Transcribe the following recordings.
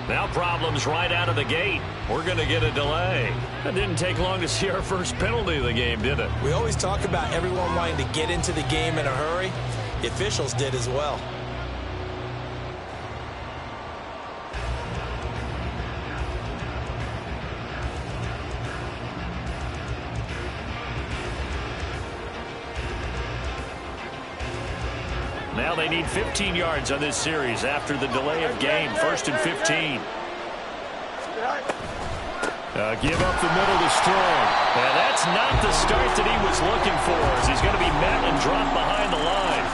Now problems right out of the gate. We're going to get a delay. It didn't take long to see our first penalty of the game, did it? We always talk about everyone wanting to get into the game in a hurry. The officials did as well. Now they need 15 yards on this series after the delay of game. 1st and 15. Give up the middle to Strong. And that's not the start that he was looking for, as he's going to be met and dropped behind the line.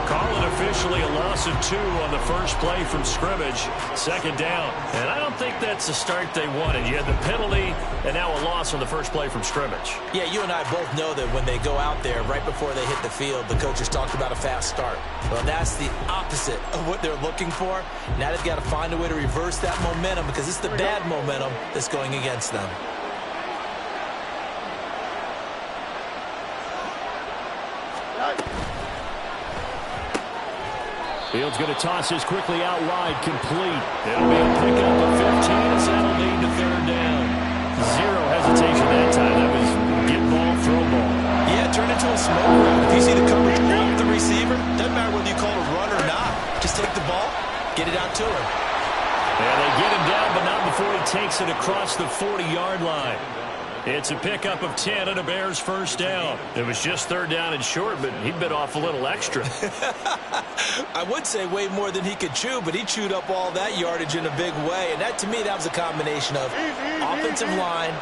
Call it officially a loss of 2 on the first play from scrimmage. 2nd down. And I don't think that's the start they wanted. You had the penalty and now a loss on the first play from scrimmage. Yeah, you and I both know that when they go out there, right before they hit the field, the coaches talked about a fast start. Well, that's the opposite of what they're looking for. Now they've got to find a way to reverse that momentum, because it's the bad momentum that's going against them. Fields going to toss this quickly out wide, complete. It'll be a pickup of 15 as that'll lead to 3rd down. Zero hesitation that time. That was get ball, throw ball. Yeah, turn into a smoke route. If you see the coverage off the receiver, doesn't matter whether you call it a run or not. Just take the ball, get it out to him. And they get him down, but not before he takes it across the 40-yard line. It's a pickup of 10 and a Bears 1st down. It was just 3rd down and short, but he bit off a little extra. I would say way more than he could chew, but he chewed up all that yardage in a big way. And that, to me, that was a combination of offensive line,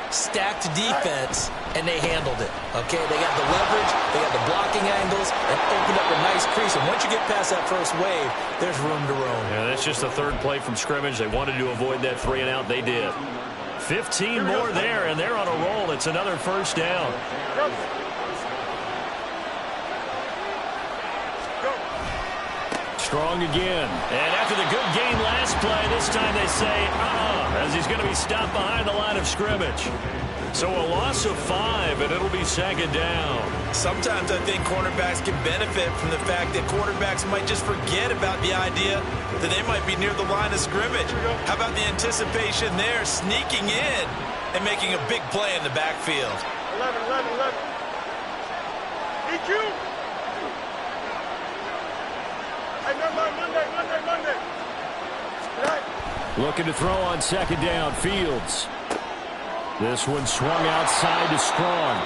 stacked defense, and they handled it. Okay, they got the leverage, they got the blocking angles, and opened up a nice crease. And once you get past that first wave, there's room to roam. Yeah, that's just the 3rd play from scrimmage. They wanted to avoid that 3 and out. They did. 15 more there, and they're on a roll. It's another 1st down. Strong again. And after the good game last play, this time they say, as he's going to be stopped behind the line of scrimmage. So a loss of 5, and it'll be 2nd down. Sometimes I think cornerbacks can benefit from the fact that quarterbacks might just forget about the idea that they might be near the line of scrimmage. How about the anticipation there, sneaking in and making a big play in the backfield? 11. EQ. Hey, Monday. Looking to throw on 2nd down, Fields. This one swung outside to Strong.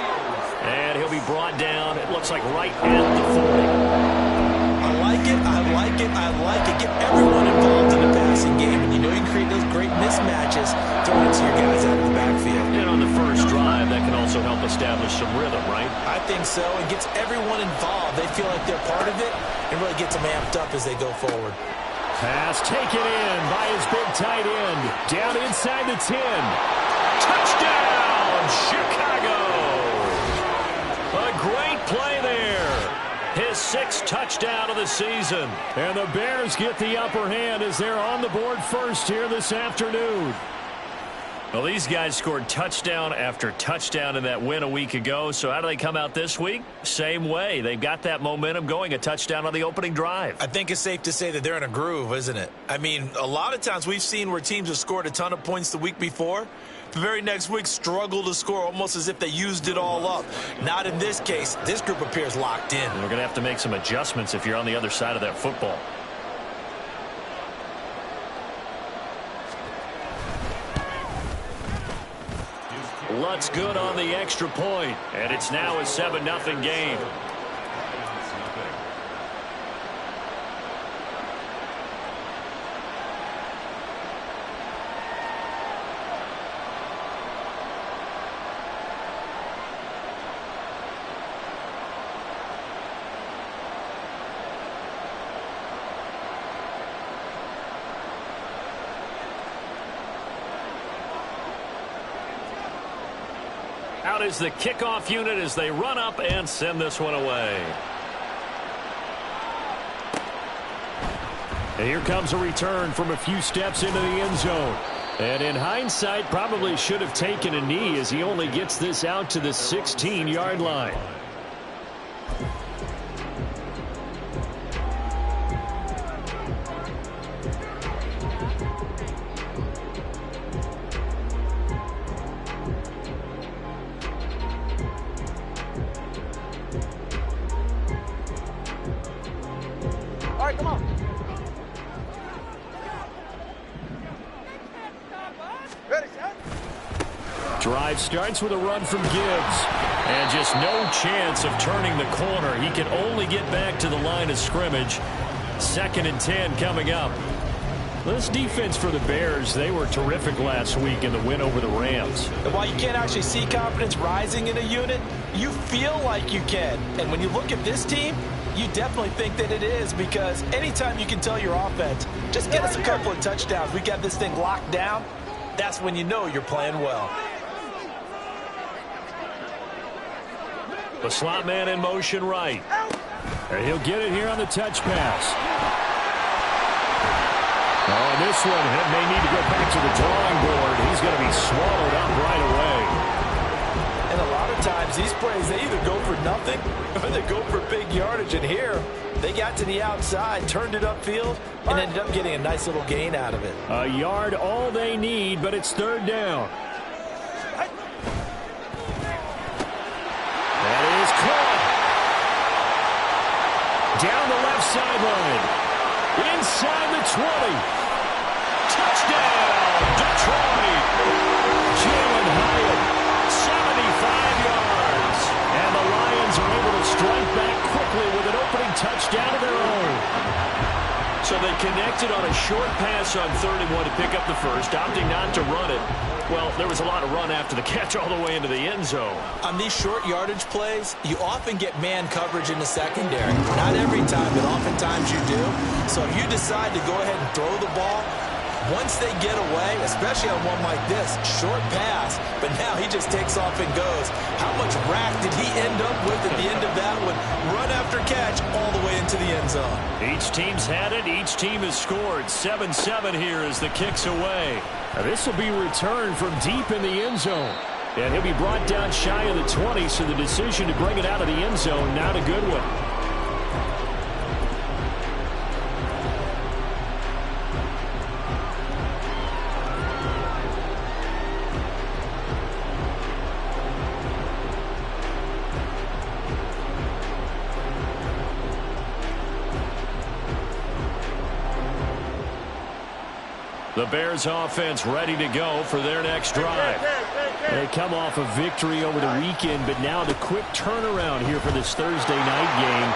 And he'll be brought down, it looks like right at the 40. I like it. Get everyone involved in the passing game. And you know you can create those great mismatches throwing it to your guys out of the backfield. And on the first drive, that can also help establish some rhythm, right? I think so. It gets everyone involved. They feel like they're part of it and really gets them amped up as they go forward. Pass taken in by his big tight end. Down inside the 10. Touchdown, Chicago! A great play there. His 6th touchdown of the season. And the Bears get the upper hand as they're on the board first here this afternoon. Well, these guys scored touchdown after touchdown in that win a week ago. So how do they come out this week? Same way. They've got that momentum going, a touchdown on the opening drive. I think it's safe to say that they're in a groove, isn't it? I mean, a lot of times we've seen where teams have scored a ton of points the week before. The very next week struggle to score almost as if they used it all up. Not in this case. This group appears locked in. We're going to have to make some adjustments if you're on the other side of that football. Lutz good on the extra point, and it's now a 7-0 game. Out is the kickoff unit as they run up and send this one away. And here comes a return from a few steps into the end zone. And in hindsight, probably should have taken a knee as he only gets this out to the 16-yard line. right, come on. Ready, set. Drive starts with a run from Gibbs. And just no chance of turning the corner. He can only get back to the line of scrimmage. 2nd and 10 coming up. This defense for the Bears, they were terrific last week in the win over the Rams. And while you can't actually see confidence rising in a unit, you feel like you can. And when you look at this team, you definitely think that it is, because anytime you can tell your offense, just get us a couple of touchdowns, we got this thing locked down, that's when you know you're playing well. The slot man in motion right. And he'll get it here on the touch pass. Oh, this one may need to go back to the drawing board. He's going to be swallowed up right away. And a lot of times, these plays, they either go for nothing or they go for big yardage. And here, they got to the outside, turned it upfield, and ended up getting a nice little gain out of it. A yard, all they need, but it's 3rd down. That is caught. Down the left sideline. Inside the 20. Touchdown, Detroit. Jalen Hyatt, 75 yards. And the Lions are able to strike back quickly with an opening touchdown of their own. So they connected on a short pass on 3rd and 1 to pick up the first, opting not to run it. Well, there was a lot of run after the catch all the way into the end zone. On these short yardage plays, you often get man coverage in the secondary. Not every time, but oftentimes you do. So if you decide to go ahead and throw the ball, once they get away, especially on one like this, short pass, but now he just takes off and goes. How much rack did he end up with at the end of that one? Run after catch all the way into the end zone. Each team's had it. Each team has scored. 7-7 here as the kick's away. Now this will be returned from deep in the end zone. And he'll be brought down shy of the 20, so the decision to bring it out of the end zone, not a good one. The Bears offense ready to go for their next drive. They come off a victory over the weekend, but now the quick turnaround here for this Thursday night game.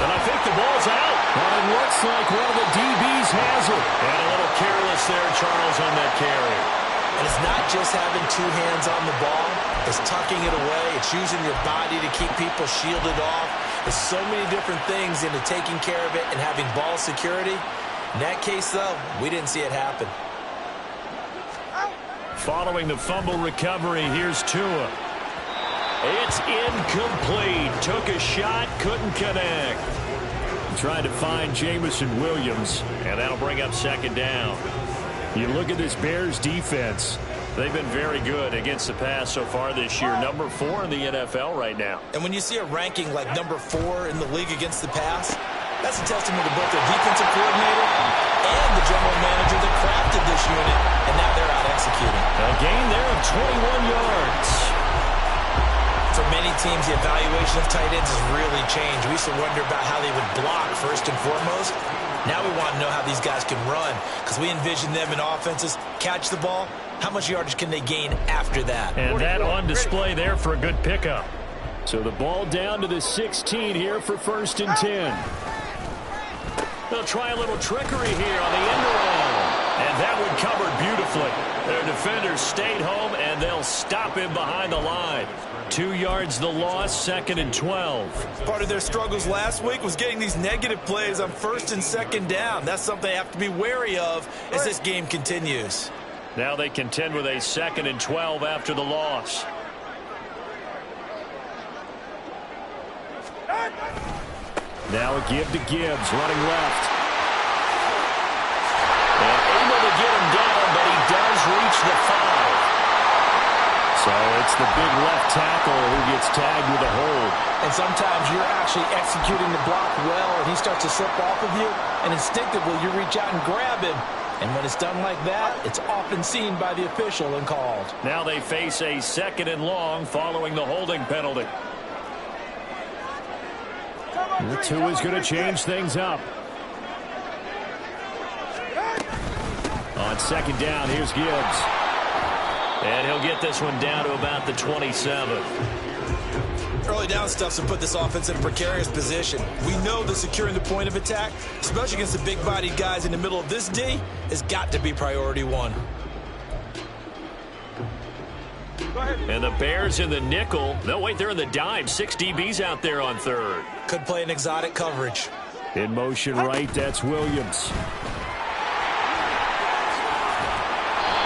And I think the ball's out. And it looks like one of the DBs has it. And a little careless there, Charles, on that carry. And it's not just having two hands on the ball. It's tucking it away. It's using your body to keep people shielded off. There's so many different things into taking care of it and having ball security. In that case, though, we didn't see it happen. Following the fumble recovery, here's Tua. It's incomplete. Took a shot, couldn't connect. Tried to find Jamison Williams, and that'll bring up 2nd down. You look at this Bears defense. They've been very good against the pass so far this year. Number 4 in the NFL right now. And when you see a ranking like number 4 in the league against the pass, that's a testament to both their defensive coordinator and the general manager that crafted this unit, and now they're out executing. A gain there of 21 yards. For many teams, the evaluation of tight ends has really changed. We used to wonder about how they would block first and foremost. Now we want to know how these guys can run, because we envision them in offenses catch the ball. How much yardage can they gain after that? And that on display there for a good pickup. So the ball down to the 16 here for 1st and 10. They'll try a little trickery here on the end around. And that one covered beautifully. Their defenders stayed home, and they'll stop him behind the line. 2 yards the loss, 2nd and 12. Part of their struggles last week was getting these negative plays on 1st and 2nd down. That's something they have to be wary of as this game continues. Now they contend with a 2nd and 12 after the loss. Now a give to Gibbs, running left. And able to get him down, but he does reach the 5. So it's the big left tackle who gets tagged with a hold. And sometimes you're actually executing the block well, and he starts to slip off of you, and instinctively you reach out and grab him. And when it's done like that, it's often seen by the official and called. Now they face a 2nd and long following the holding penalty. The 2 is going to change things up. On second down, here's Gibbs. And he'll get this one down to about the 27. Early down stuff to put this offense in a precarious position. We know that securing the point of attack, especially against the big-bodied guys in the middle of this D, has got to be priority one. And the Bears in the nickel. No, wait, they're in the dime. 6 DBs out there on third. Could play an exotic coverage. In motion right, that's Williams.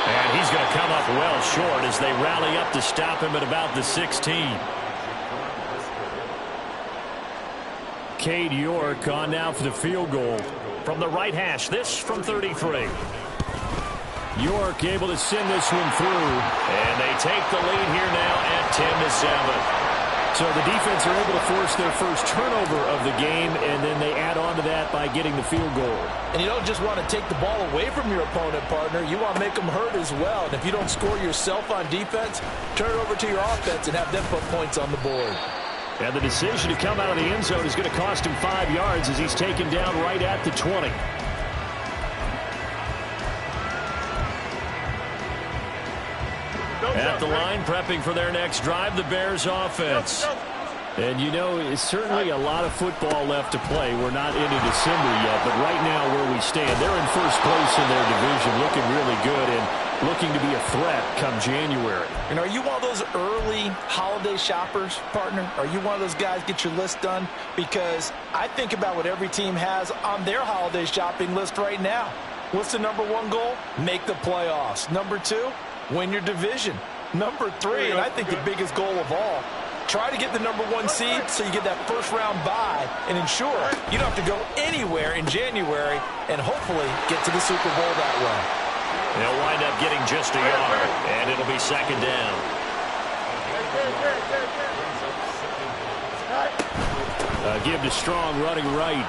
And he's going to come up well short as they rally up to stop him at about the 16. Cade York on now for the field goal. From the right hash, this from 33. York able to send this one through. And they take the lead here now at 10-7. So the defense are able to force their first turnover of the game, and then they add on to that by getting the field goal. And you don't just want to take the ball away from your opponent, partner. You want to make them hurt as well. And if you don't score yourself on defense, turn it over to your offense and have them put points on the board. And the decision to come out of the end zone is going to cost him 5 yards as he's taken down right at the 20. At the line, prepping for their next drive, the Bears offense. And, you know, it's certainly a lot of football left to play. We're not into December yet, but right now where we stand, they're in first place in their division, looking really good and looking to be a threat come January. And are you one of those early holiday shoppers, partner? Are you one of those guys get your list done? Because I think about what every team has on their holiday shopping list right now. What's the number one goal? Make the playoffs. Number 2, win your division. Number 3, and I think the biggest goal of all, try to get the number 1 seed so you get that first round bye and ensure you don't have to go anywhere in January and hopefully get to the Super Bowl that way. They'll wind up getting just a yard, and it'll be second down. Give to Strong running right.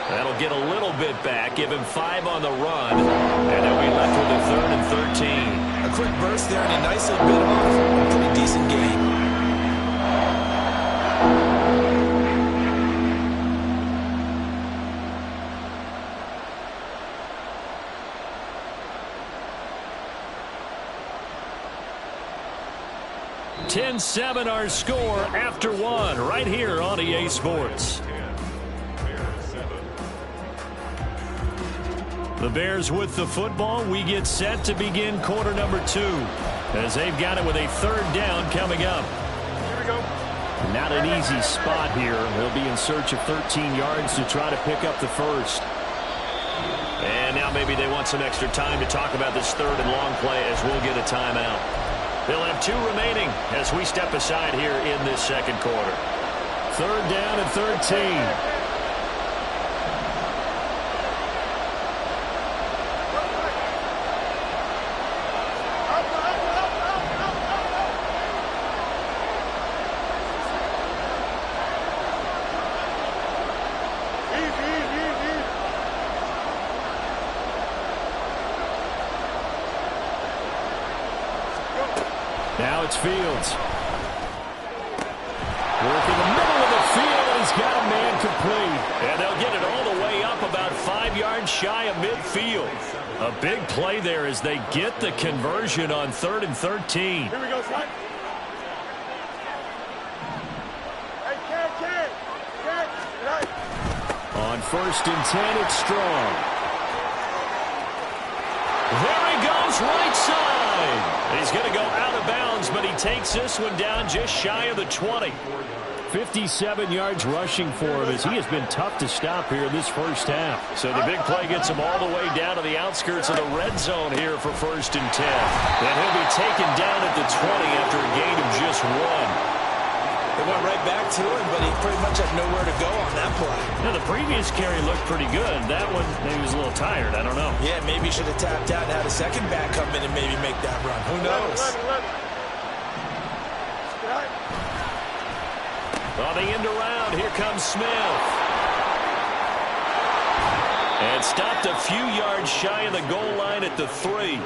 That'll get a little bit back, give him 5 on the run, and they'll be left with a 3rd and 13. A quick burst there, and he nicely bit off a pretty decent gain. (10-7) our score after 1 right here on EA Sports. The Bears with the football. We get set to begin quarter number 2 as they've got it with a 3rd down coming up. Here we go. Not an easy spot here. They'll be in search of 13 yards to try to pick up the first. And now maybe they want some extra time to talk about this 3rd and long play as we'll get a timeout. They'll have 2 remaining as we step aside here in this second quarter. 3rd down and 13. Now it's Fields. Work in the middle of the field, and he's got a man complete. And they'll get it all the way up about 5 yards shy of midfield. A big play there as they get the conversion on 3rd and 13. Here we go, son. Hey, Ken. On 1st and 10, it's Strong. There he goes, right side. He's going to go out of bounds, but he takes this one down just shy of the 20. 57 yards rushing for him as he has been tough to stop here in this first half. So the big play gets him all the way down to the outskirts of the red zone here for 1st and 10. And he'll be taken down at the 20 after a gain of just 1. They went right back to him, but he pretty much had nowhere to go on that play. Now, the previous carry looked pretty good. That one, maybe he was a little tired. I don't know. Yeah, maybe he should have tapped out and had a second back come in and maybe make that run. Who knows? On the end around, here comes Smith. And stopped a few yards shy of the goal line at the 3.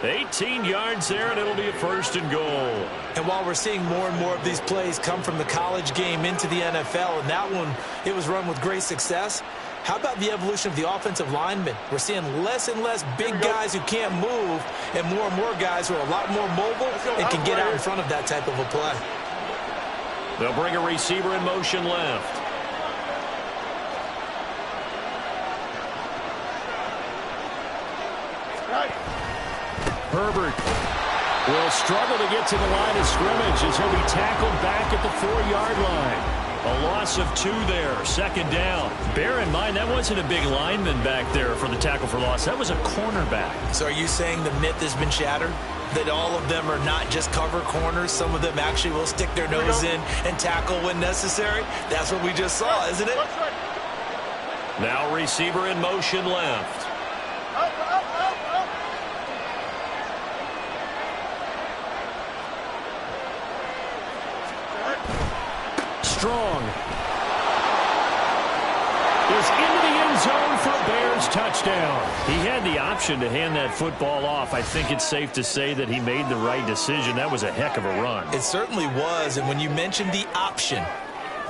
18 yards there, and it'll be a 1st and goal. And while we're seeing more and more of these plays come from the college game into the NFL, and that one, it was run with great success, How about the evolution of the offensive linemen? We're seeing less and less big guys who can't move and more guys who are a lot more mobile and can get out in front of that type of a play. They'll bring a receiver in motion left. Herbert will struggle to get to the line of scrimmage as he'll be tackled back at the 4-yard line. A loss of 2 there, 2nd down. Bear in mind, that wasn't a big lineman back there for the tackle for loss. That was a cornerback. So are you saying the myth has been shattered? That all of them are not just cover corners? Some of them actually will stick their nose in and tackle when necessary? That's what we just saw, isn't it? Now receiver in motion left. Strong is into the end zone for a Bears touchdown. He had the option to hand that football off. I think it's safe to say that he made the right decision. That was a heck of a run. It certainly was, and when you mentioned the option,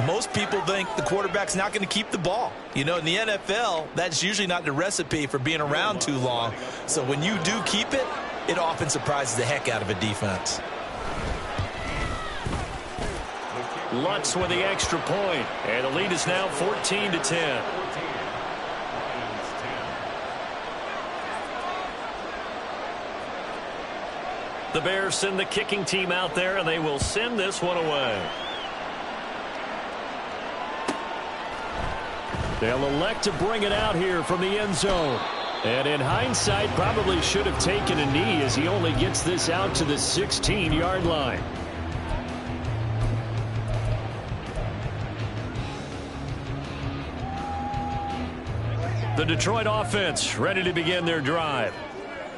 most people think the quarterback's not going to keep the ball. You know, in the NFL, that's usually not the recipe for being around too long. So when you do keep it, it often surprises the heck out of a defense. Lutz with the extra point, and the lead is now 14-10. The Bears send the kicking team out there, and they will send this one away. They'll elect to bring it out here from the end zone. And in hindsight, probably should have taken a knee as he only gets this out to the 16-yard line. The Detroit offense ready to begin their drive.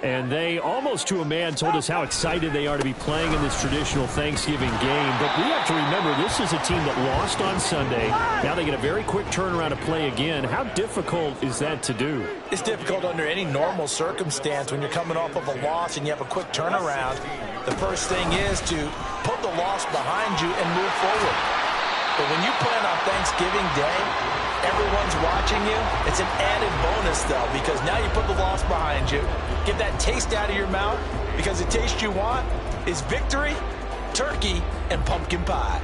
And they, almost to a man, told us how excited they are to be playing in this traditional Thanksgiving game. But we have to remember, this is a team that lost on Sunday. Now they get a very quick turnaround to play again. How difficult is that to do? It's difficult under any normal circumstance when you're coming off of a loss and you have a quick turnaround. The first thing is to put the loss behind you and move forward. But when you play on Thanksgiving Day, everyone's watching you. It's an added bonus, though, because now you put the loss behind you. Get that taste out of your mouth, because the taste you want is victory, turkey, and pumpkin pie.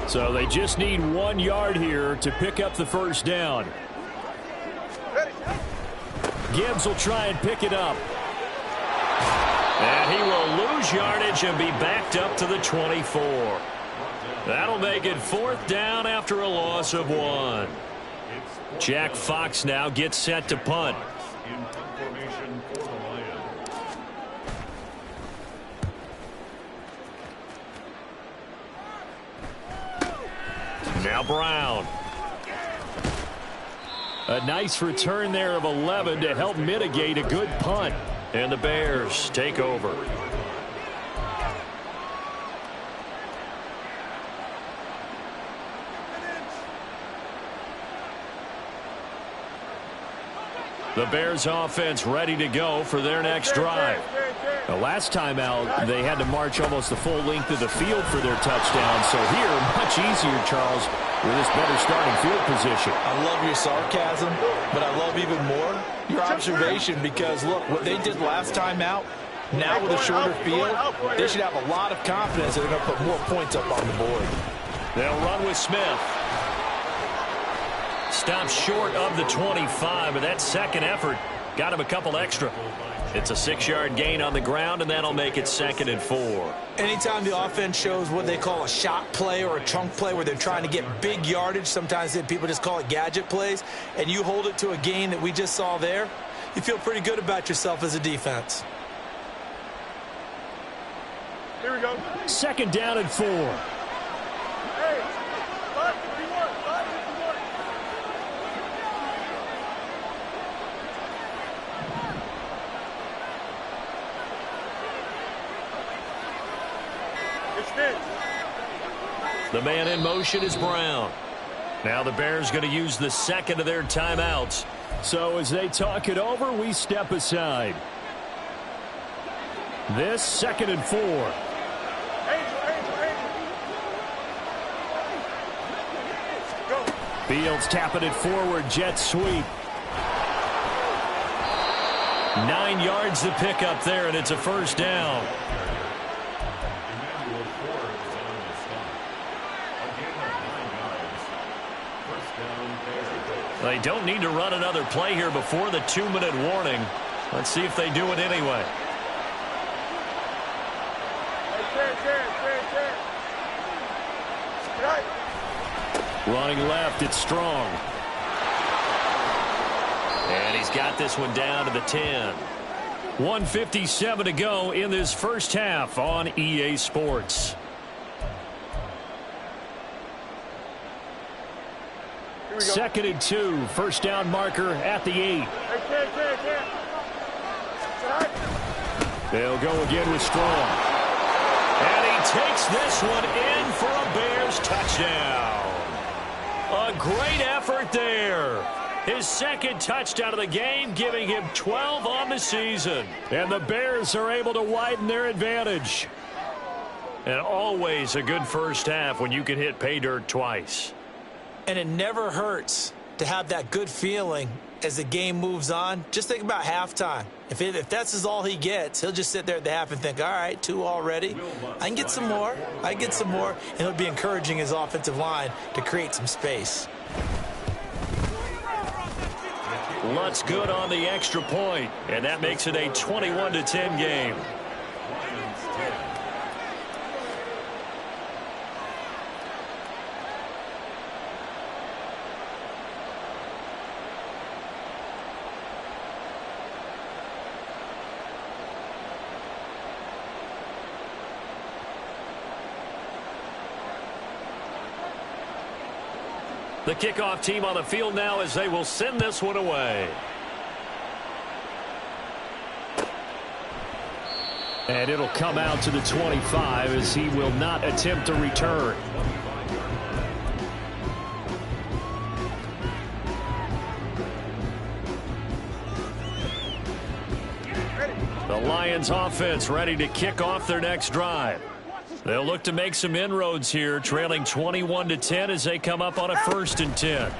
So they just need 1 yard here to pick up the first down. Gibbs will try and pick it up. And he will lose yardage and be backed up to the 24. That'll make it 4th down after a loss of 1. Jack Fox now gets set to punt. Now Brown. A nice return there of 11 to help mitigate a good punt. And the Bears take over. The Bears offense ready to go for their next drive. The last time out, they had to march almost the full length of the field for their touchdown. So here, much easier, Charles, with this better starting field position. I love your sarcasm, but I love even more your observation, because, look, what they did last time out, now with a shorter field, they should have a lot of confidence that they're going to put more points up on the board. They'll run with Smith. Stops short of the 25, but that second effort got him a couple extra. It's a 6-yard gain on the ground, and that'll make it 2nd and 4. Anytime the offense shows what they call a shot play or a chunk play where they're trying to get big yardage, sometimes people just call it gadget plays, and you hold it to a gain that we just saw there, you feel pretty good about yourself as a defense. Here we go. 2nd down and 4. Hey, 551, 551. It's Vince. The man in motion is Brown. Now the Bears going to use the second of their timeouts. So as they talk it over, we step aside. This 2nd and 4. Angel. Go. Fields tapping it forward, jet sweep. 9 yards to pick up there, and it's a first down. They don't need to run another play here before the 2-minute warning. Let's see if they do it anyway. Running left, it's Strong. And he's got this one down to the 10. 1:57 to go in this first half on EA Sports. Second and 2, first down marker at the 8. They'll go again with Strong. And he takes this one in for a Bears touchdown. A great effort there. His second touchdown of the game, giving him 12 on the season. And the Bears are able to widen their advantage. And always a good first half when you can hit pay dirt twice. And it never hurts to have that good feeling as the game moves on. Just think about halftime. If that's all he gets, he'll just sit there at the half and think, all right, 2 already. I can get some more. I can get some more. And he'll be encouraging his offensive line to create some space. Lutz good on the extra point, and that makes it a 21-10 game. The kickoff team on the field now as they will send this one away. And it'll come out to the 25 as he will not attempt a return. The Lions offense ready to kick off their next drive. They'll look to make some inroads here, trailing 21-10 as they come up on a 1st and 10.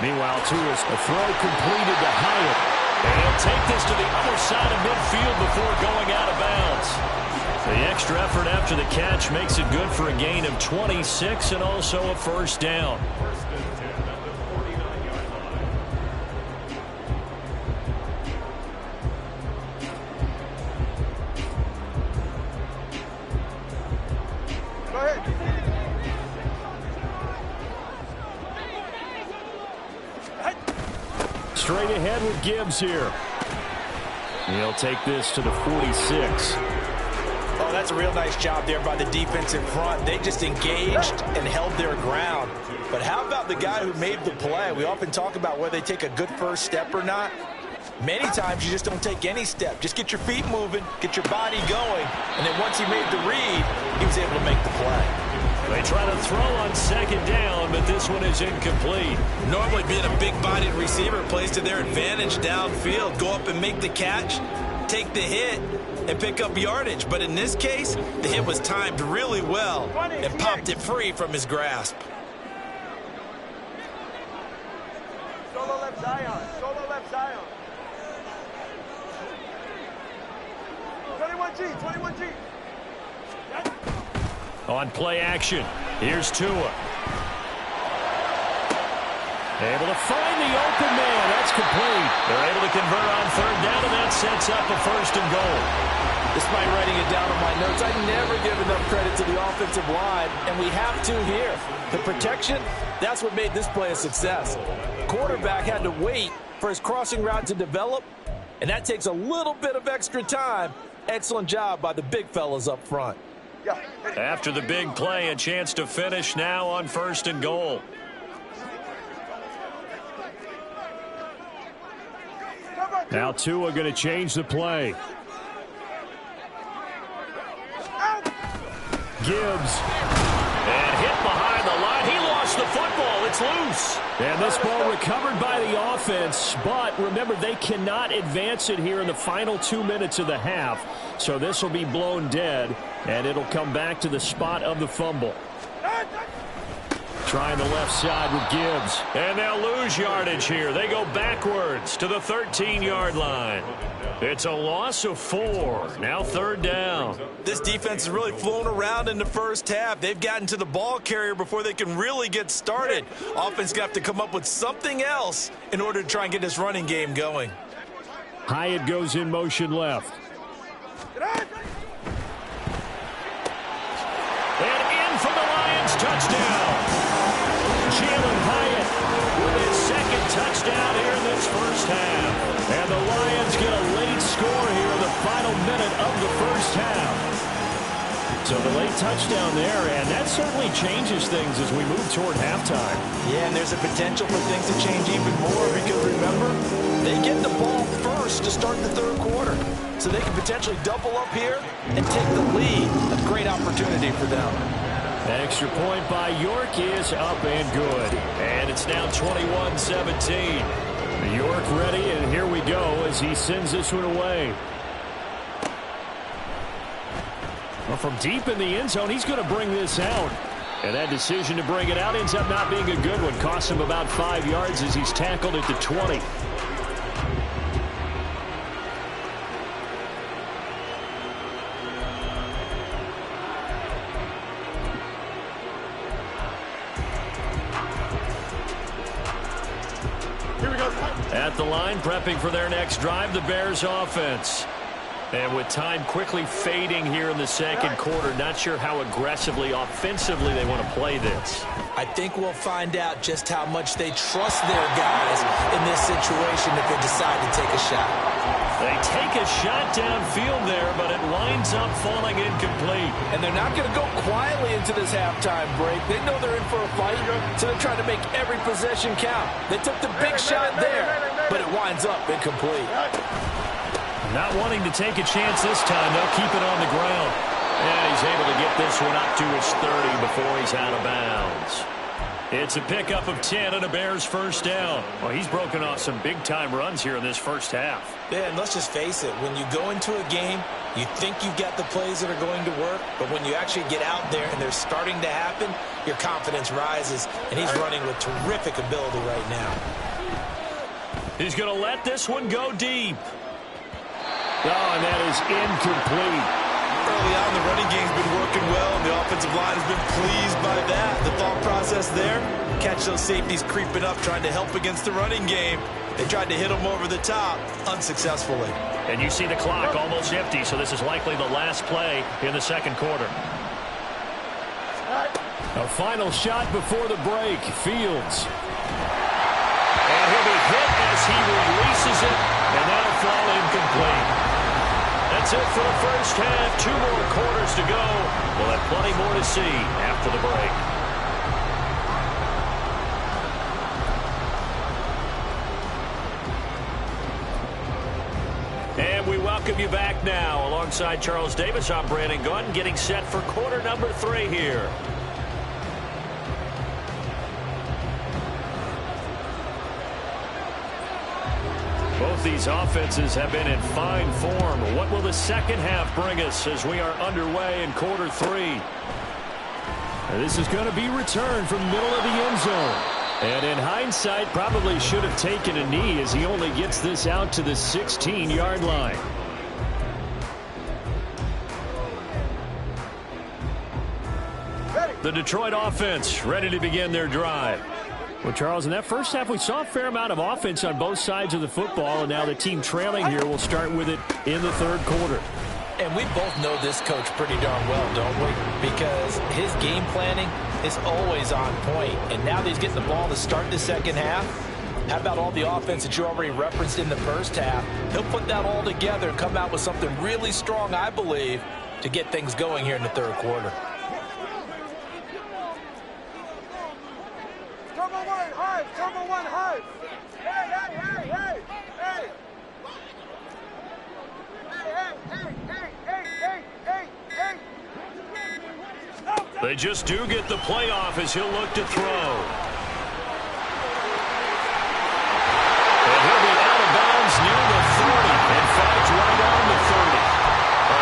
Meanwhile, Tua's a throw completed to Hyatt. And he'll take this to the other side of midfield before going out of bounds. The extra effort after the catch makes it good for a gain of 26 and also a first down. Straight ahead with Gibbs here. He'll take this to the 46. Oh, that's a real nice job there by the defense in front. They just engaged and held their ground. But how about the guy who made the play? We often talk about whether they take a good first step or not. Many times you just don't take any step. Just get your feet moving, get your body going, and then once he made the read, he was able to make the play. They try to throw on second down, but this one is incomplete. Normally being a big-bodied receiver plays to their advantage downfield. Go up and make the catch, take the hit, and pick up yardage. But in this case, the hit was timed really well and popped it free from his grasp. Solo left Zion. Solo left Zion. 21G. 21G. On play action, here's Tua. Able to find the open man. That's complete. They're able to convert on 3rd down, and that sets up a 1st and goal. Despite writing it down on my notes, I never give enough credit to the offensive line, and we have to here. The protection, that's what made this play a success. Quarterback had to wait for his crossing route to develop, and that takes a little bit of extra time. Excellent job by the big fellas up front. After the big play, a chance to finish now on 1st and goal. Now Tua going to change the play. Gibbs. And hit behind the line. He lost the football. It's loose. And this ball recovered by the offense. But remember, they cannot advance it here in the final 2 minutes of the half. So this will be blown dead. And it'll come back to the spot of the fumble. Trying the left side with Gibbs. And they'll lose yardage here. They go backwards to the 13-yard line. It's a loss of 4. Now 3rd down. This defense is really flown around in the first half. They've gotten to the ball carrier before they can really get started. Offense got to come up with something else in order to try and get this running game going. Hyatt goes in motion left. And in for the Lions touchdown. Jalen Hyatt with his 2nd touchdown here in this first half. And the Lions get a late score here in the final minute of the first half. So the late touchdown there, and that certainly changes things as we move toward halftime. Yeah, and there's a potential for things to change even more because remember, they get the ball first to start the 3rd quarter. So they can potentially double up here and take the lead. A great opportunity for them. Extra point by York is up and good. And it's now 21-17. York ready, and here we go as he sends this one away. Well, from deep in the end zone, he's going to bring this out. And that decision to bring it out ends up not being a good one. Costs him about 5 yards as he's tackled at the 20. At the line, prepping for their next drive, the Bears offense. And with time quickly fading here in the 2nd quarter, not sure how aggressively, offensively they want to play this. I think we'll find out just how much they trust their guys in this situation if they decide to take a shot. They take a shot downfield there, but it winds up falling incomplete. And they're not going to go quietly into this halftime break. They know they're in for a fight, so they're trying to make every possession count. They took the big shot there, but it winds up incomplete. Not wanting to take a chance this time. They'll keep it on the ground. And he's able to get this one up to his 30 before he's out of bounds. It's a pickup of 10 and a Bears first down. Well, he's broken off some big-time runs here in this first half. Yeah, and let's just face it. When you go into a game, you think you've got the plays that are going to work, but when you actually get out there and they're starting to happen, your confidence rises, and he's running with terrific ability right now. He's going to let this one go deep. Oh, and that is incomplete. Early on, the running game's been working well, and the offensive line has been pleased by that. The thought process there, catch those safeties creeping up, trying to help against the running game. They tried to hit them over the top, unsuccessfully. And you see the clock almost empty, so this is likely the last play in the 2nd quarter. A final shot before the break. Fields. And he'll be hit as he releases it, and that'll fall incomplete. That's it for the first half. 2 more quarters to go. We'll have plenty more to see after the break. And we welcome you back now. Alongside Charles Davis, I'm Brandon Gunn, getting set for quarter number 3 here. Both these offenses have been in fine form. What will the second half bring us as we are underway in quarter 3? This is going to be returned from the middle of the end zone. And in hindsight, probably should have taken a knee as he only gets this out to the 16-yard line. The Detroit offense ready to begin their drive. Well, Charles, in that first half, we saw a fair amount of offense on both sides of the football, and now the team trailing here will start with it in the 3rd quarter. And we both know this coach pretty darn well, don't we? Because his game planning is always on point. And now that he's getting the ball to start the 2nd half, how about all the offense that you already referenced in the first half? He'll put that all together and come out with something really strong, I believe, to get things going here in the 3rd quarter. Turbo one hard. Hey, hey, hey, hey, hey. They just do get the playoff as he'll look to throw. And he'll be out of bounds near the 30 and fights right on the 30.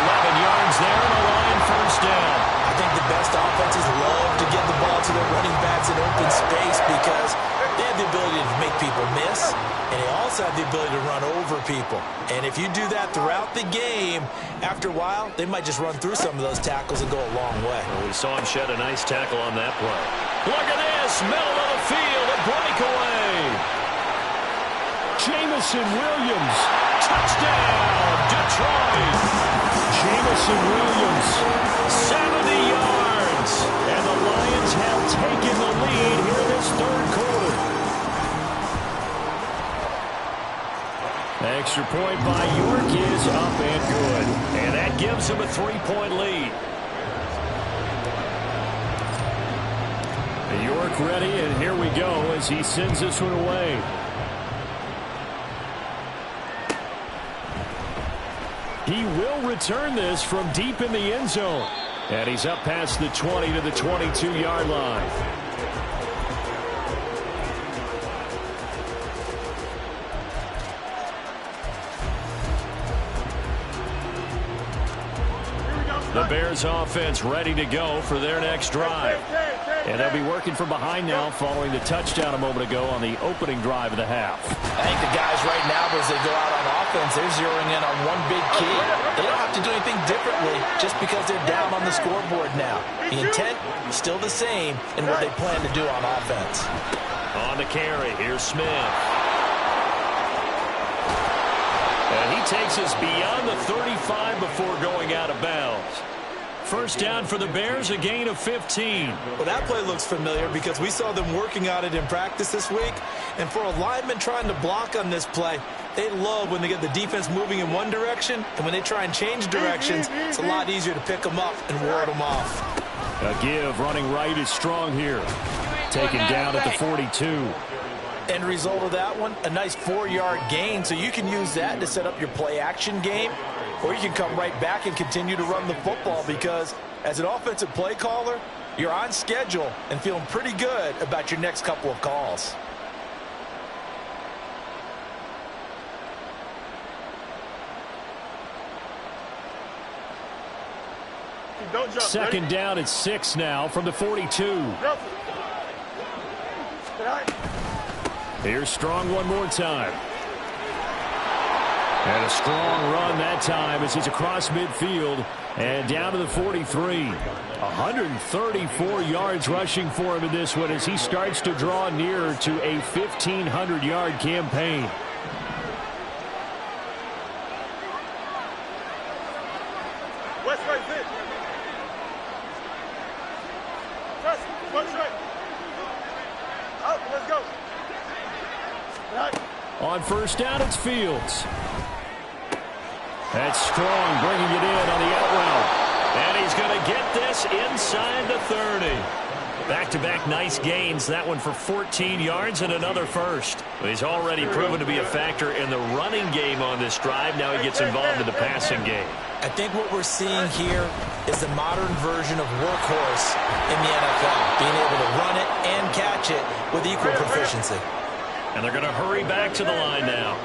11 yards there and a line first down. I think the best offenses love to get the ball to their running backs in open And they also have the ability to run over people. And if you do that throughout the game, after a while, they might just run through some of those tackles and go a long way. Well, we saw him shed a nice tackle on that play. Look at this, middle of the field, a breakaway. Jamison Williams, touchdown, Detroit. Jamison Williams, 70 yards. And the Lions have taken the lead here in this third quarter. Extra point by York is up and good. And that gives them a 3-point lead. York ready, and here we go as he sends this one away. He will return this from deep in the end zone. And he's up past the 20 to the 22-yard line. The Bears offense ready to go for their next drive. And they'll be working from behind now following the touchdown a moment ago on the opening drive of the half. I think the guys right now, as they go out on offense, they're zeroing in on one big key. They don't have to do anything differently just because they're down on the scoreboard now. The intent is still the same in what they plan to do on offense. On the carry, here's Smith. And he takes us beyond the 35 before going out of bounds. First down for the Bears, a gain of 15. Well, that play looks familiar because we saw them working on it in practice this week. And for a lineman trying to block on this play, they love when they get the defense moving in one direction. And when they try and change directions, it's a lot easier to pick them up and ward them off. A give running right is strong here. Taken down at the 42. End result of that one, a nice 4-yard gain. So you can use that to set up your play-action game. Or you can come right back and continue to run the football because as an offensive play caller, you're on schedule and feeling pretty good about your next couple of calls. Second down at 6 now from the 42. Here's Strong one more time. And a strong run that time as he's across midfield and down to the 43. 134 yards rushing for him in this one as he starts to draw nearer to a 1,500-yard campaign. West right, fit. Press, push right. Out, let's go. Right. On first down, it's Fields. That's Strong bringing it in on the out route. And he's going to get this inside the 30. Back-to-back nice gains. That one for 14 yards and another first. He's already proven to be a factor in the running game on this drive. Now he gets involved in the passing game. I think what we're seeing here is the modern version of workhorse in the NFL. Being able to run it and catch it with equal proficiency. And they're going to hurry back to the line now.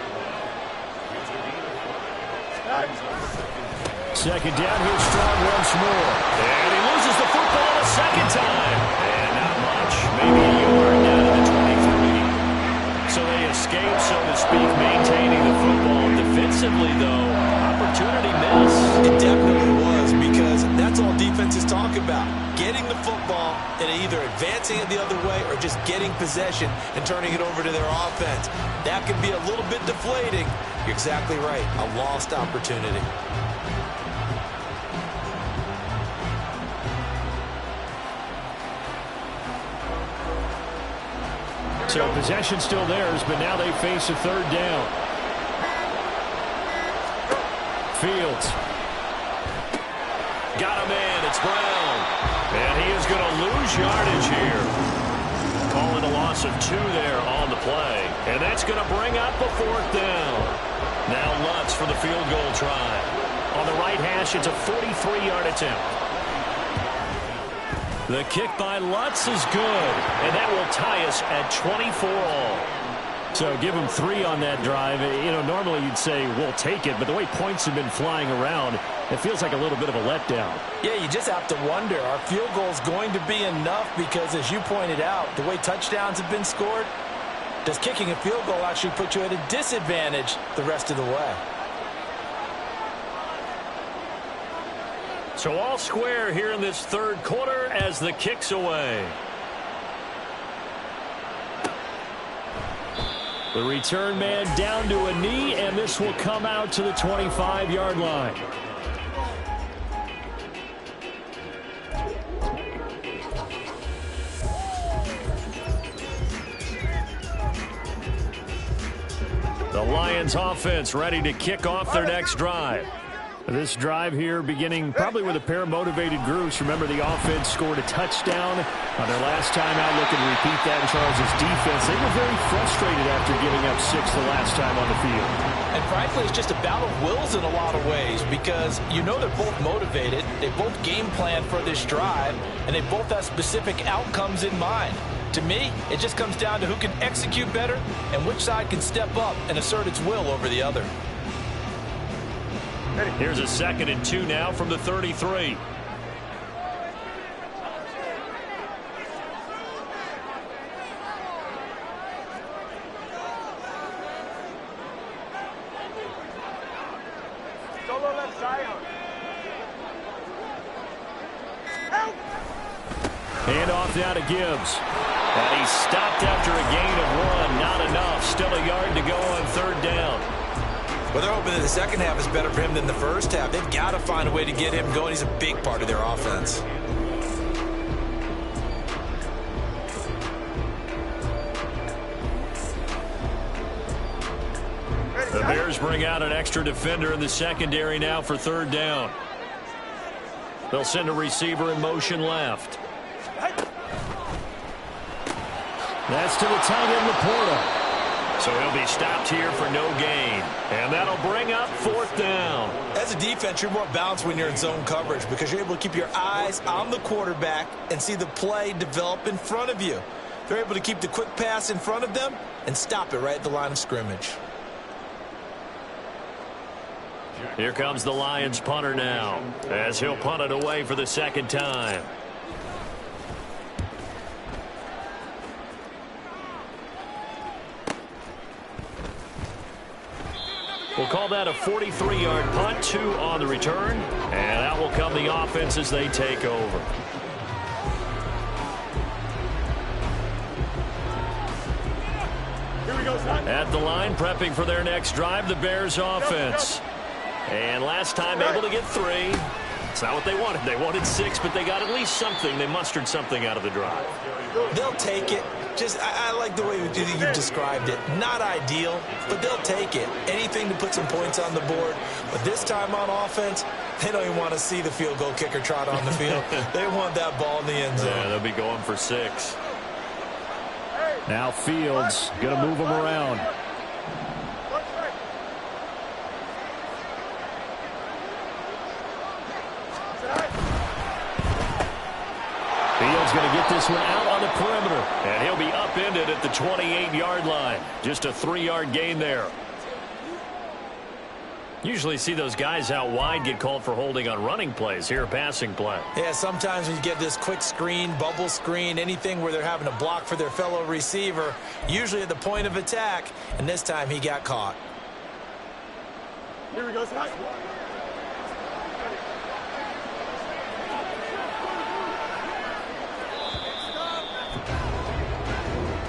Second down, here's Strong once more. And he loses the football a second time. And not much. Maybe a yard down to the 23. So they escape, so to speak, maintaining the football. Defensively, though, opportunity miss. It definitely was because that's all defenses talk about. Getting the football and either advancing it the other way or just getting possession and turning it over to their offense. That can be a little bit deflating. You're exactly right. A lost opportunity. So possession still theirs, but now they face a third down. Fields. Got him in. It's Brown. And he is going to lose yardage here. Calling a loss of 2 there on the play. And that's going to bring up a 4th down. Now Lutz for the field goal try. On the right hash, it's a 43-yard attempt. The kick by Lutz is good, and that will tie us at 24 all. So give them 3 on that drive. You know, normally you'd say we'll take it, but the way points have been flying around, it feels like a little bit of a letdown. Yeah, you just have to wonder, are field goals going to be enough? Because as you pointed out, the way touchdowns have been scored, Does kicking a field goal actually put you at a disadvantage the rest of the way? So all square here in this third quarter as the kick's away. The return man down to a knee, and this will come out to the 25-yard line. The Lions offense ready to kick off their next drive. This drive here beginning probably with a pair of motivated groups. Remember, the offense scored a touchdown on their last time out. Looking to repeat that in Charles' defense. They were very frustrated after giving up 6 the last time on the field. And frankly, it's just a battle of wills in a lot of ways because you know they're both motivated. They both game plan for this drive, and they both have specific outcomes in mind. To me, it just comes down to who can execute better and which side can step up and assert its will over the other. Here's a 2nd and 2 now from the 33. Solo left side. Handoff now to Gibbs. And he's stopped after a gain of 1. Not enough. Still a yard to go on 3rd down. Well, they're hoping that the second half is better for him than the first half. They've got to find a way to get him going. He's a big part of their offense. The Bears bring out an extra defender in the secondary now for 3rd down. They'll send a receiver in motion left. That's to the tight end, Laporta. So he'll be stopped here for no gain. And that'll bring up 4th down. As a defense, you're more balanced when you're in zone coverage because you're able to keep your eyes on the quarterback and see the play develop in front of you. They're able to keep the quick pass in front of them and stop it right at the line of scrimmage. Here comes the Lions punter now as he'll punt it away for the 2nd time. We'll call that a 43-yard punt, 2 on the return, and that will come the offense as they take over. Here we go, son. At the line, prepping for their next drive, the Bears offense. And last time able to get 3. It's not what they wanted. They wanted 6, but they got at least something. They mustered something out of the drive. They'll take it. I like the way you described it. Not ideal, but they'll take it. Anything to put some points on the board. But this time on offense, they don't even want to see the field goal kicker trot on the field. They want that ball in the end zone. Yeah, they'll be going for 6. Now Fields going to move them around. Fields going to get this one out on the perimeter. And he'll be upended at the 28-yard line. Just a 3-yard gain there. Usually see those guys out wide get called for holding on running plays. Here, a passing play. Yeah, sometimes when you get this quick screen, bubble screen, anything where they're having to block for their fellow receiver, usually at the point of attack, and this time he got caught. Here we go, son.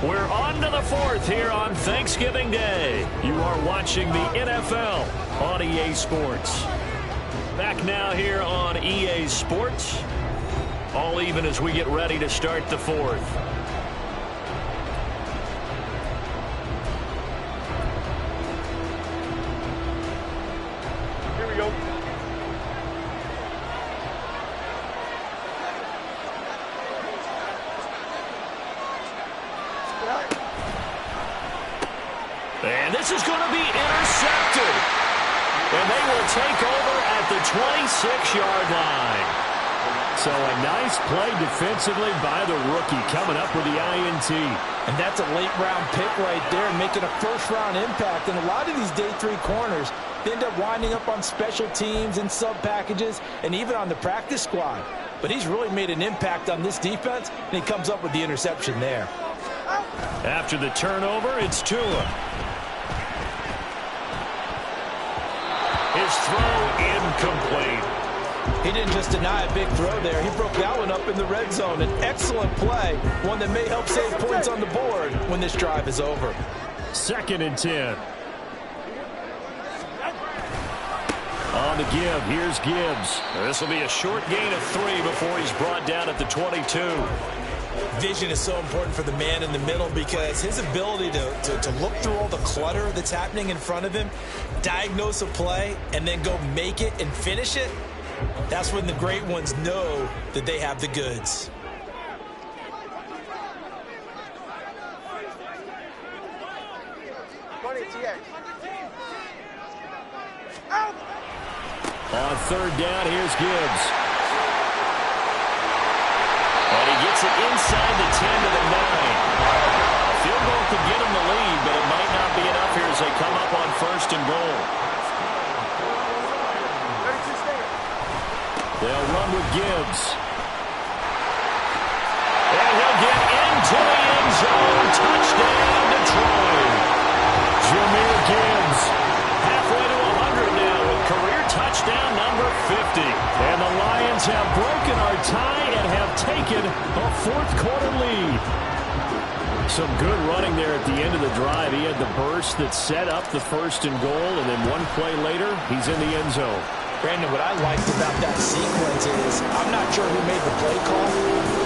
We're on to the 4th here on Thanksgiving Day. You are watching the NFL on EA Sports. Back now here on EA Sports. All even as we get ready to start the 4th. Here we go. And this is going to be intercepted. And they will take over at the 26-yard line. So a nice play defensively by the rookie coming up with the INT. And that's a late-round pick right there, making a first-round impact. And a lot of these day 3 corners, they end up winding up on special teams and sub-packages and even on the practice squad. But he's really made an impact on this defense, and he comes up with the interception there. After the turnover, it's Tua. His throw incomplete. He didn't just deny a big throw there. He broke that one up in the red zone. An excellent play, one that may help save points on the board when this drive is over. 2nd and 10. On the give, here's Gibbs. This will be a short gain of 3 before he's brought down at the 22. Vision is so important for the man in the middle because his ability to look through all the clutter that's happening in front of him, diagnose a play, and then go make it and finish it, that's when the great ones know that they have the goods. On 3rd down, here's Gibbs. And he gets it inside the 10 to the 9. Field goal could get him the lead, but it might not be enough here as they come up on 1st and goal. They'll run with Gibbs. And he'll get into the end zone. Touchdown, Detroit. Jahmyr Gibbs, halfway to 100 now with career touchdown number 50. And the Lions have broken our tie and have taken a 4th-quarter lead. Some good running there at the end of the drive. He had the burst that set up the 1st and goal, and then one play later, he's in the end zone. Brandon, what I liked about that sequence is I'm not sure who made the play call,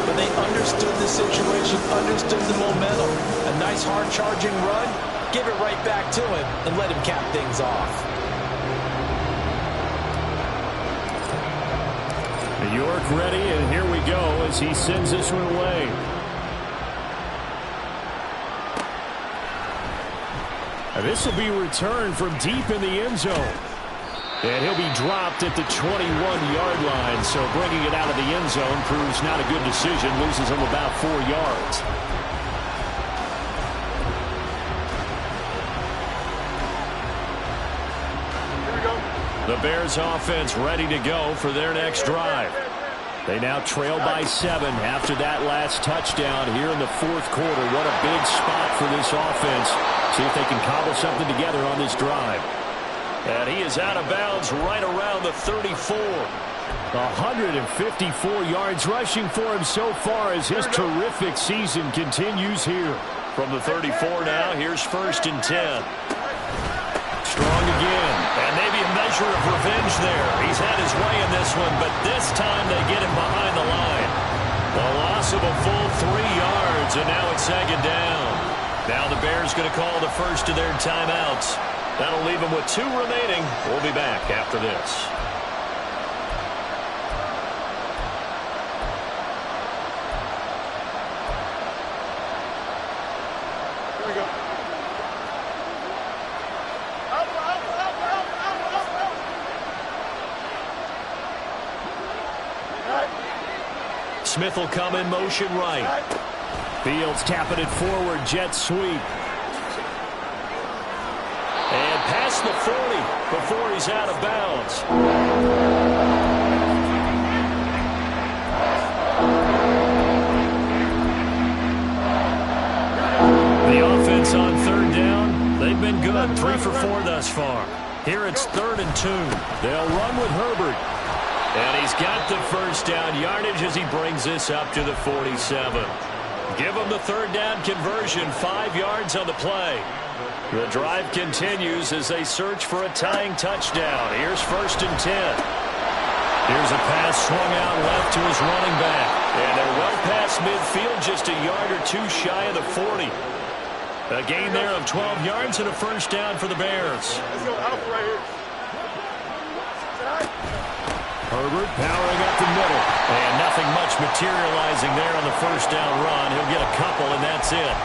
but they understood the situation, understood the momentum. A nice hard-charging run, give it right back to him, and let him cap things off. York ready, and here we go as he sends this one away. And this will be returned from deep in the end zone. And he'll be dropped at the 21-yard line, so bringing it out of the end zone proves not a good decision. Loses him about 4 yards. The Bears offense ready to go for their next drive. They now trail by 7 after that last touchdown here in the 4th quarter. What a big spot for this offense. See if they can cobble something together on this drive. And he is out of bounds right around the 34. 154 yards rushing for him so far as his terrific season continues here. From the 34 now, here's 1st and 10. Strong again, and maybe a measure of revenge there. He's had his way in this one, but this time they get him behind the line. A loss of a full 3 yards, and now it's 2nd down. Now the Bears going to call the first of their timeouts. That'll leave them with 2 remaining. We'll be back after this. Here we go. Smith will come in motion right. Fields tapping it forward, jet sweep. And past the 40 before he's out of bounds. The offense on 3rd down, they've been good, 3 for 4 thus far. Here it's 3rd and 2. They'll run with Herbert. And he's got the first down yardage as he brings this up to the 47. Give him the 3rd down conversion, 5 yards on the play. The drive continues as they search for a tying touchdown. Here's 1st and 10. Here's a pass swung out left to his running back. And they're well past midfield, just a yard or 2 shy of the 40. A gain there of 12 yards and a first down for the Bears. Let's go Alpha right here. Herbert powering up the middle. And nothing much materializing there on the first down run. He'll get a couple, and that's it.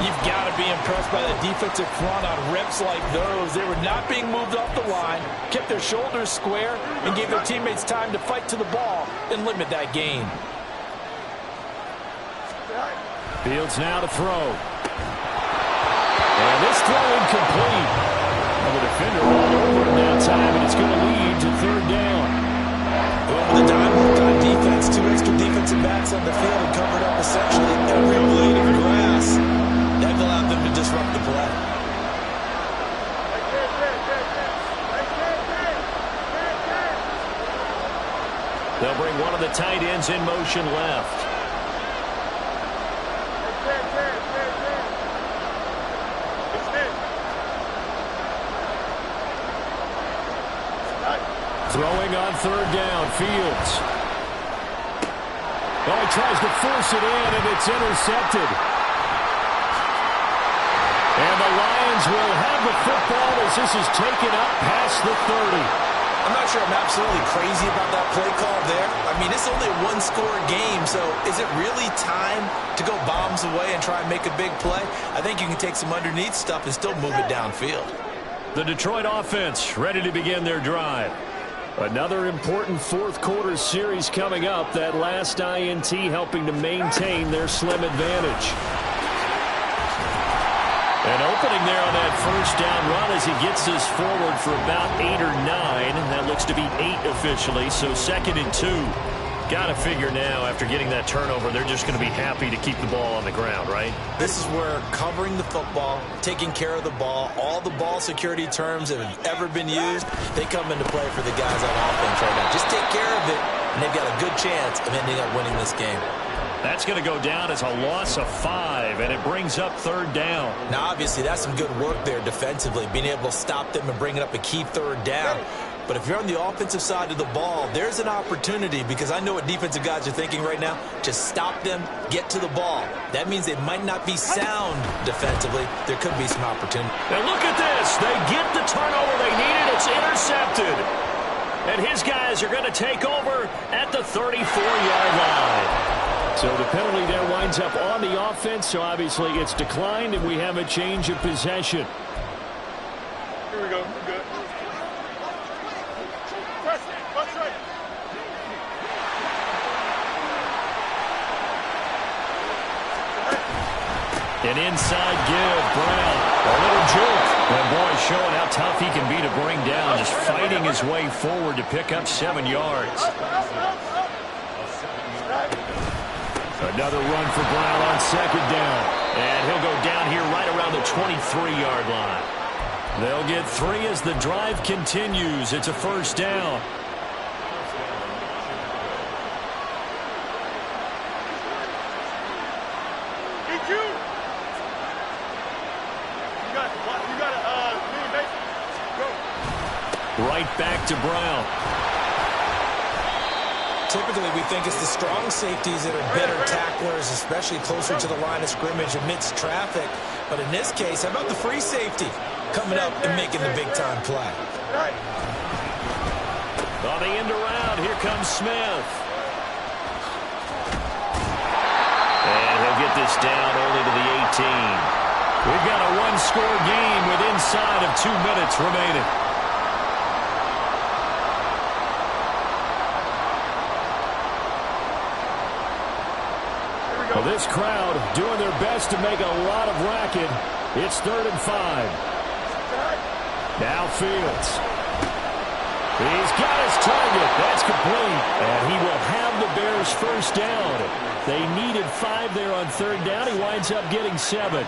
You've got to be impressed by the defensive front on reps like those. They were not being moved off the line, kept their shoulders square, and gave their teammates time to fight to the ball and limit that gain. Fields now to throw. And this throw incomplete. And the defender all over him that time, and it's going to lead to 3rd down. Well, with the dime work on defense, 2 extra defensive backs on the field and covered up essentially every blade of grass. tight ends in motion left. Throwing on third down, Fields. Oh, he tries to force it in, and it's intercepted. And the Lions will have the football as this is taken up past the 30. I'm not sure I'm absolutely crazy about that play call there. I mean, it's only a one-score game, so is it really time to go bombs away and try and make a big play? I think you can take some underneath stuff and still move it downfield. The Detroit offense ready to begin their drive. Another important fourth-quarter series coming up. That last INT helping to maintain their slim advantage. An opening there on that first down run as he gets this forward for about 8 or 9. That looks to be 8 officially, so 2nd and 2. Got to figure now, after getting that turnover, they're just going to be happy to keep the ball on the ground, right? This is where covering the football, taking care of the ball, all the ball security terms that have ever been used, they come into play for the guys on offense right now. Just take care of it, and they've got a good chance of ending up winning this game. That's going to go down as a loss of 5, and it brings up third down. Now, obviously, that's some good work there defensively, being able to stop them and bring it up a key third down. But if you're on the offensive side of the ball, there's an opportunity, because I know what defensive guys are thinking right now. Just stop them, get to the ball. That means they might not be sound defensively. There could be some opportunity. And look at this. They get the turnover they needed. It's intercepted. And his guys are going to take over at the 34-yard line. So the penalty there winds up on the offense, so obviously it's declined, and we have a change of possession. Here we go. We're good. Press right. An inside give, Brown. A little juke. And boy, showing how tough he can be to bring down, just fighting his way forward to pick up 7 yards. Another run for Brown on 2nd down. And he'll go down here right around the 23-yard line. They'll get 3 as the drive continues. It's a first down. Right back to Brown. Typically, we think it's the strong safeties that are better tacklers, especially closer to the line of scrimmage amidst traffic. But in this case, how about the free safety coming up and making the big-time play? On the end around, here comes Smith. And he'll get this down only to the 18. We've got a one-score game with inside of 2 minutes remaining. Well, this crowd doing their best to make a lot of racket. It's 3rd and 5. Now Fields. He's got his target. That's complete. And he will have the Bears first down. They needed 5 there on 3rd down. He winds up getting 7.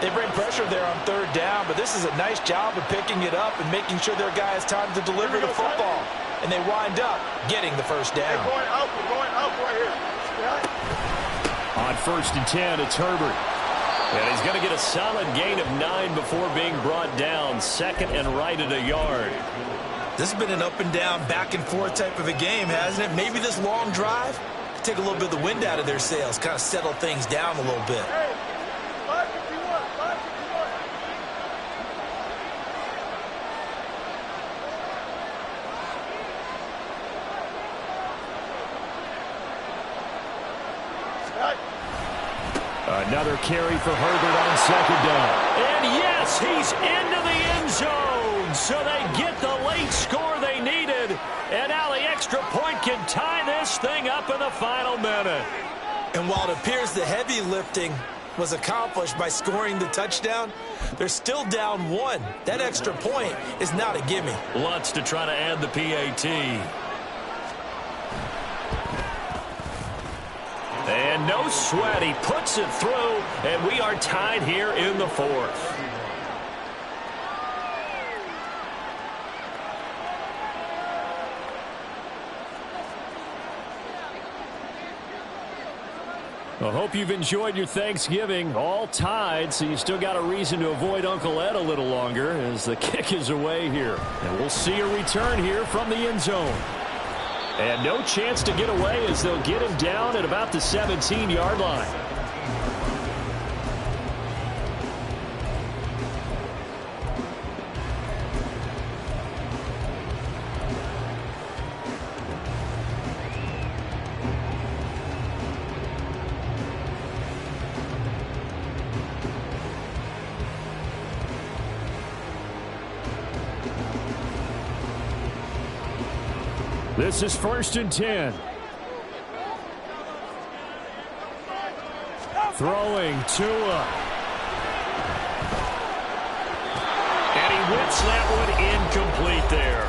They bring pressure there on 3rd down, but this is a nice job of picking it up and making sure their guy has time to deliver the football. And they wind up getting the first down. We're going out right here. On 1st and 10, it's Herbert. And he's going to get a solid gain of 9 before being brought down. 2nd and right at a yard. This has been an up and down, back and forth type of a game, hasn't it? Maybe this long drive could take a little bit of the wind out of their sails, kind of settle things down a little bit. Hey, 551, 551. Another carry for Herbert on 2nd down. And yes, he's into the end zone. So they get the late score they needed. And now the extra point can tie this thing up in the final minute. And while it appears the heavy lifting was accomplished by scoring the touchdown, they're still down 1. That extra point is not a gimme. Lutz to try to add the PAT. And no sweat, he puts it through, and we are tied here in the 4th. I hope you've enjoyed your Thanksgiving. All tied, so you still got a reason to avoid Uncle Ed a little longer as the kick is away here. And we'll see a return here from the end zone. And no chance to get away as they'll get him down at about the 17-yard line. This is 1st and 10. Throwing Tua. And he whips that one incomplete there.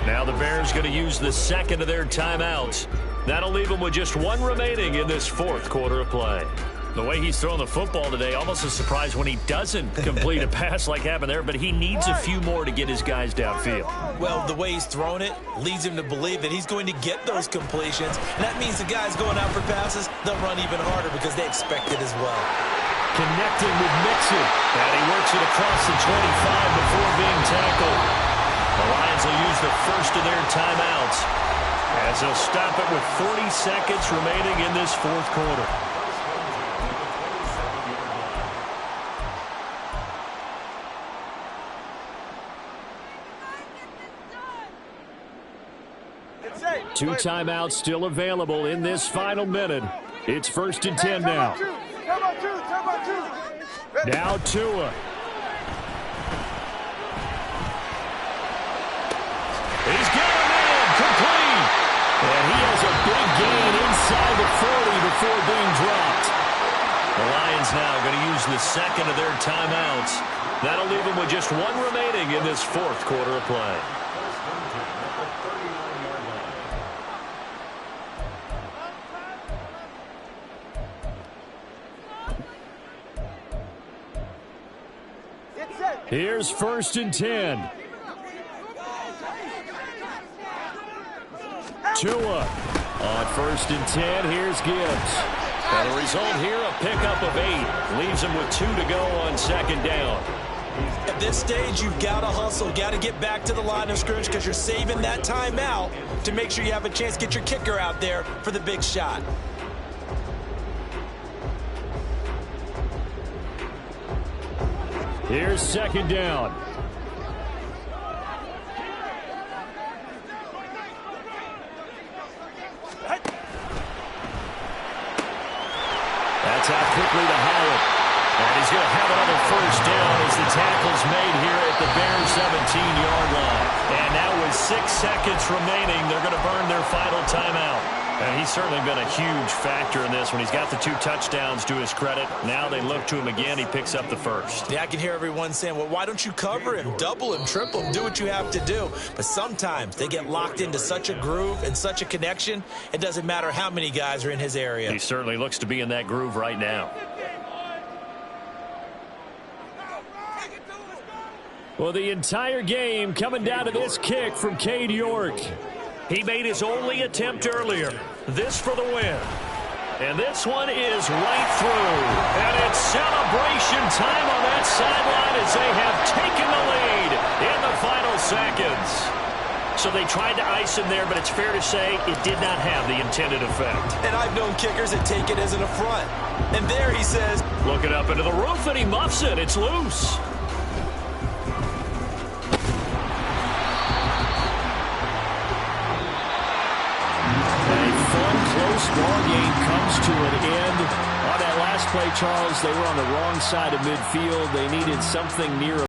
Now the Bears going to use the second of their timeouts. That'll leave them with just one remaining in this fourth quarter of play. The way he's throwing the football today, almost a surprise when he doesn't complete a pass like happened there, but he needs a few more to get his guys downfield. Well, the way he's thrown it leads him to believe that he's going to get those completions, and that means the guys going out for passes, they'll run even harder because they expect it as well. Connecting with Mixon, and he works it across the 25 before being tackled. The Lions will use the first of their timeouts as they'll stop it with 40 seconds remaining in this fourth quarter. Two timeouts still available in this final minute. It's 1st and 10 now. Now Tua. He's got him in, complete. And he has a big gain inside the 40 before being dropped. The Lions now going to use the second of their timeouts. That'll leave them with just one remaining in this fourth quarter of play. Here's 1st and 10. Tua on 1st and 10. Here's Gibbs. And the result here, a pickup of 8. Leaves him with 2 to go on 2nd down. At this stage, you've got to hustle, got to get back to the line of scrimmage because you're saving that timeout to make sure you have a chance to get your kicker out there for the big shot. Here's 2nd down. That's out quickly to Howard. And he's going to have another 1st down as the tackle's made here at the Bears' 17-yard line. And now with 6 seconds remaining, they're going to burn their final timeout. And he's certainly been a huge factor in this when he's got the 2 touchdowns to his credit. Now they look to him again. He picks up the 1st. Yeah, I can hear everyone saying, well, why don't you cover him, double him, triple him, do what you have to do. But sometimes they get locked into such a groove and such a connection, it doesn't matter how many guys are in his area. He certainly looks to be in that groove right now. Well, the entire game coming down to this kick from Cade York. He made his only attempt earlier. This for the win. And this one is right through. And it's celebration time on that sideline as they have taken the lead in the final seconds. So they tried to ice him there, but it's fair to say it did not have the intended effect. And I've known kickers that take it as an affront. And there he says, looking up into the roof, and he muffs it. It's loose. Close ball game comes to an end. On that last play, Charles, they were on the wrong side of midfield. They needed something near